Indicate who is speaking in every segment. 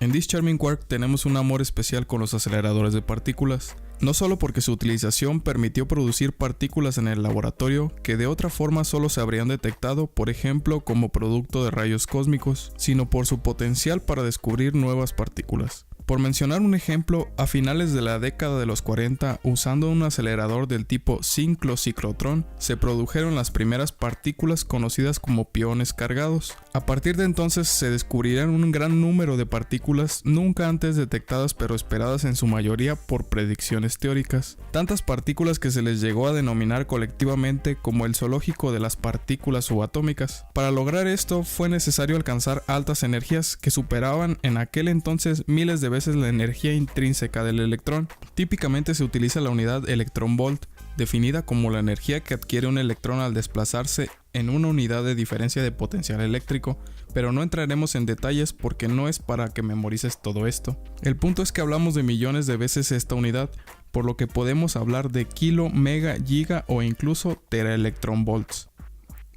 Speaker 1: En This Charming Quark tenemos un amor especial con los aceleradores de partículas, no solo porque su utilización permitió producir partículas en el laboratorio que de otra forma solo se habrían detectado, por ejemplo, como producto de rayos cósmicos, sino por su potencial para descubrir nuevas partículas. Por mencionar un ejemplo, a finales de la década de los 40, usando un acelerador del tipo ciclociclotrón, se produjeron las primeras partículas conocidas como piones cargados. A partir de entonces se descubrirán un gran número de partículas nunca antes detectadas pero esperadas en su mayoría por predicciones teóricas. Tantas partículas que se les llegó a denominar colectivamente como el zoológico de las partículas subatómicas. Para lograr esto fue necesario alcanzar altas energías que superaban en aquel entonces miles de veces la energía intrínseca del electrón. Típicamente se utiliza la unidad electronvolt, definida como la energía que adquiere un electrón al desplazarse en una unidad de diferencia de potencial eléctrico, pero no entraremos en detalles porque no es para que memorices todo esto. El punto es que hablamos de millones de veces esta unidad, por lo que podemos hablar de kilo, mega, giga o incluso teraelectronvolts.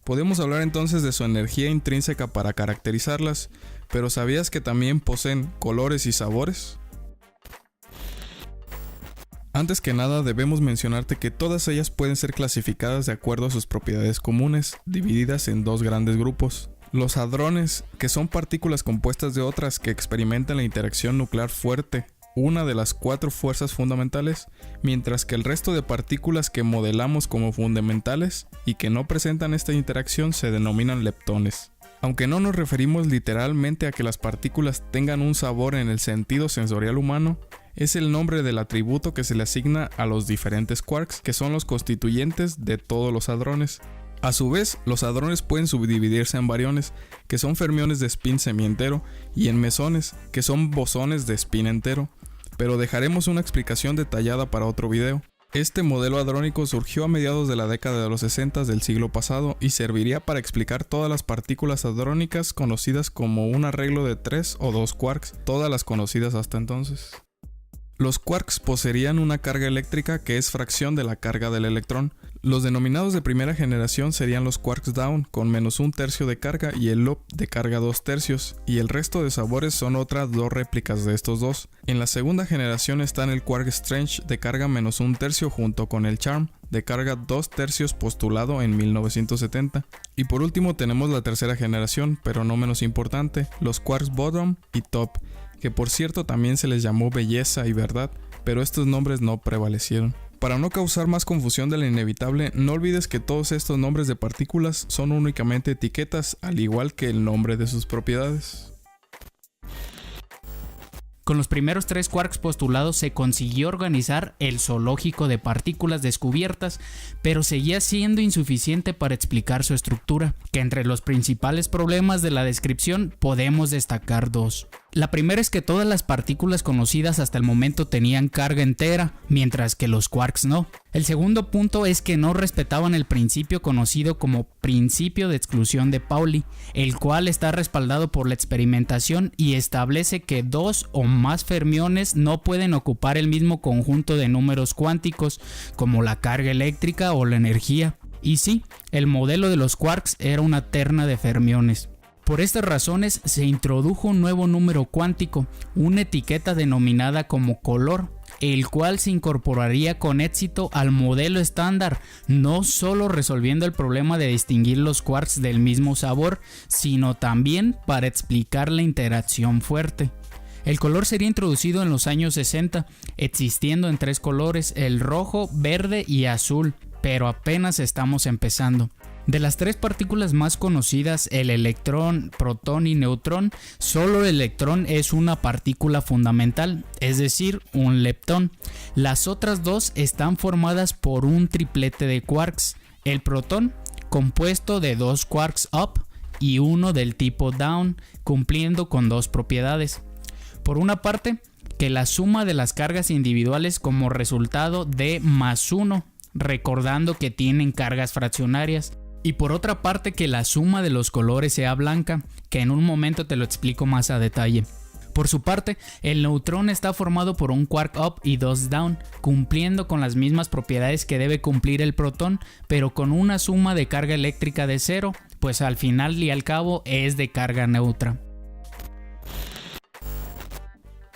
Speaker 1: Podemos hablar entonces de su energía intrínseca para caracterizarlas, pero ¿sabías que también poseen colores y sabores? Antes que nada debemos mencionarte que todas ellas pueden ser clasificadas de acuerdo a sus propiedades comunes, divididas en dos grandes grupos. Los hadrones, que son partículas compuestas de otras que experimentan la interacción nuclear fuerte, una de las 4 fuerzas fundamentales, mientras que el resto de partículas que modelamos como fundamentales y que no presentan esta interacción se denominan leptones. Aunque no nos referimos literalmente a que las partículas tengan un sabor en el sentido sensorial humano, es el nombre del atributo que se le asigna a los diferentes quarks, que son los constituyentes de todos los hadrones. A su vez, los hadrones pueden subdividirse en bariones, que son fermiones de spin semientero, y en mesones, que son bosones de spin entero, pero dejaremos una explicación detallada para otro video. Este modelo hadrónico surgió a mediados de la década de los 60 del siglo pasado y serviría para explicar todas las partículas hadrónicas conocidas como un arreglo de 3 o 2 quarks, todas las conocidas hasta entonces. Los quarks poseerían una carga eléctrica que es fracción de la carga del electrón. Los denominados de primera generación serían los quarks down con menos 1/3 de carga y el up de carga 2/3, y el resto de sabores son otras 2 réplicas de estos dos. En la segunda generación están el quark strange de carga menos 1/3 junto con el charm de carga 2/3 postulado en 1970. Y por último tenemos la tercera generación, pero no menos importante, los quarks bottom y top, que por cierto también se les llamó belleza y verdad, pero estos nombres no prevalecieron. Para no causar más confusión de lo inevitable, no olvides que todos estos nombres de partículas son únicamente etiquetas, al igual que el nombre de sus propiedades.
Speaker 2: Con los primeros 3 quarks postulados se consiguió organizar el zoológico de partículas descubiertas, pero seguía siendo insuficiente para explicar su estructura, que entre los principales problemas de la descripción podemos destacar 2. La primera es que todas las partículas conocidas hasta el momento tenían carga entera, mientras que los quarks no. El segundo punto es que no respetaban el principio conocido como principio de exclusión de Pauli, el cual está respaldado por la experimentación y establece que 2 o más fermiones no pueden ocupar el mismo conjunto de números cuánticos, como la carga eléctrica o la energía. Y sí, el modelo de los quarks era una terna de fermiones. Por estas razones se introdujo un nuevo número cuántico, una etiqueta denominada como color, el cual se incorporaría con éxito al modelo estándar, no solo resolviendo el problema de distinguir los quarks del mismo sabor, sino también para explicar la interacción fuerte. El color sería introducido en los años 60, existiendo en 3 colores, el rojo, verde y azul, pero apenas estamos empezando. De las 3 partículas más conocidas, el electrón, protón y neutrón, solo el electrón es una partícula fundamental, es decir, un leptón. Las otras 2 están formadas por un triplete de quarks. El protón, compuesto de 2 quarks up y uno del tipo down, cumpliendo con 2 propiedades. Por una parte, que la suma de las cargas individuales como resultado de más 1, recordando que tienen cargas fraccionarias. Y por otra parte que la suma de los colores sea blanca, que en un momento te lo explico más a detalle. Por su parte, el neutrón está formado por un quark up y 2 down, cumpliendo con las mismas propiedades que debe cumplir el protón, pero con una suma de carga eléctrica de 0, pues al final y al cabo es de carga neutra.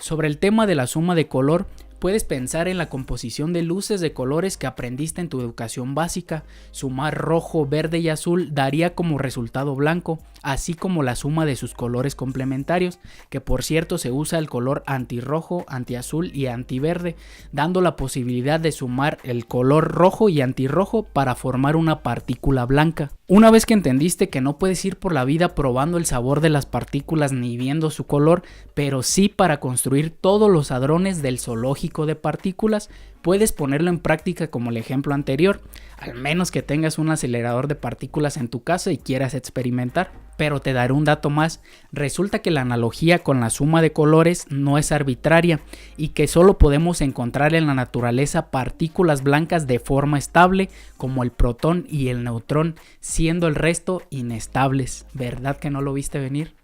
Speaker 2: Sobre el tema de la suma de color, puedes pensar en la composición de luces de colores que aprendiste en tu educación básica. Sumar rojo, verde y azul daría como resultado blanco, así como la suma de sus colores complementarios, que por cierto se usa el color antirrojo, antiazul y antiverde, dando la posibilidad de sumar el color rojo y antirrojo para formar una partícula blanca. Una vez que entendiste que no puedes ir por la vida probando el sabor de las partículas ni viendo su color, pero sí para construir todos los hadrones del zoológico de partículas, puedes ponerlo en práctica como el ejemplo anterior, al menos que tengas un acelerador de partículas en tu casa y quieras experimentar. Pero te daré un dato más, resulta que la analogía con la suma de colores no es arbitraria y que solo podemos encontrar en la naturaleza partículas blancas de forma estable como el protón y el neutrón, siendo el resto inestables. ¿Verdad que no lo viste venir?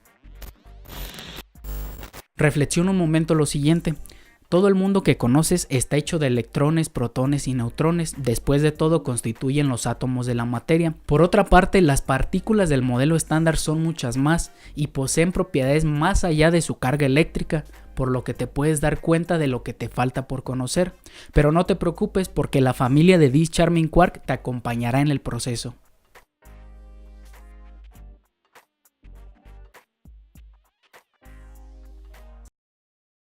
Speaker 2: Reflexiona un momento lo siguiente. Todo el mundo que conoces está hecho de electrones, protones y neutrones, después de todo constituyen los átomos de la materia. Por otra parte, las partículas del modelo estándar son muchas más y poseen propiedades más allá de su carga eléctrica, por lo que te puedes dar cuenta de lo que te falta por conocer. Pero no te preocupes porque la familia de This Charming Quark te acompañará en el proceso.